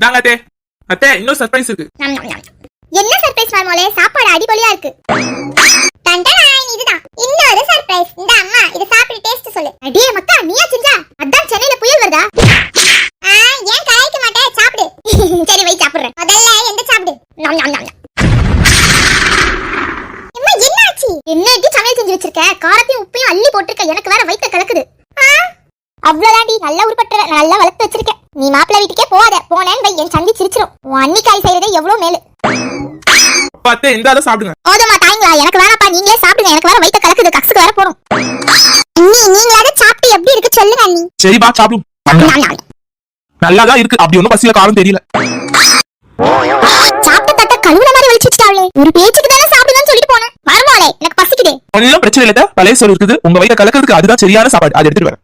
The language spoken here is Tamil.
தாங்க அத்தே. அத்தே இன்னொரு சர்ப்ரைஸ் இருக்கு. என்ன சர்ப்ரைஸ் மருமகளே? சாப்பாடு அடிபொலியா இருக்கு. டண்டனாய் இதுதான் இன்னொரு சர்ப்ரைஸ். இந்த அம்மா இத சாப்பிட்டு டேஸ்ட் சொல்லு. அடியே மக்கா நீயா செஞ்சா? அதான் சென்னையில புயல் வருதா? ஏன் கலாய்க்க மாட்டே? சாப்பிடு. சரி வை சாப்பிடுறேன். முதல்ல எந்த சாப்பிடு. நாம் நாம் நாம். அம்மா என்னாச்சு? என்னடி சமையல் செஞ்சு வச்சிருக்க? காரத்தையும் உப்பையும் அள்ளி போட்டுருக்க. எனக்கு வேற வயித்த கலக்குது. அவ்வளவுதான்டி, நல்லா உருப்பட்டுற, நல்லா வளர்த்து வச்சிருக்கேன். நீ மாப்பிள்ளை வீட்டுக்கே போகாத. போனேன்னு வை என் சந்தி சிரிச்சிரும். உன் அன்னிக்காய் செய்யறதே எவ்வளவு மேலு. அத்தே இந்தாத சாப்பிடுங்க. போதுமா தாய்ங்களா? எனக்கு வேணாப்பா, நீங்களே சாப்பிடுங்க. எனக்கு வேற வயித்த கலக்குது, கக்ஸுக்கு வேற போறோம். அண்ணி நீங்களாவது சாப்பிட்டு எப்படி இருக்கு சொல்லுங்க அண்ணி. சரிப்பா சாப்பிடு. நல்லாதான் இருக்கு. அப்படி ஒண்ணும் பசியில காரம் தெரியல. சாப்பிட்ட தட்ட கழுவுன மாதிரி வலிச்சுட்டாளே. ஒரு பேச்சுக்கு தானே சாப்பிடுங்கன்னு சொல்லிட்டு போனேன். மருமகளே எனக்கு பசிக்குதே. ஒன்னும் பிரச்சனை இல்ல. பழைய சோறு இருக்குது. உங்க வயித்த கலக்கிறதுக்கு அதுதான் சரியான சாப்பாடு. அதை எடுத்துட்டு வரேன்.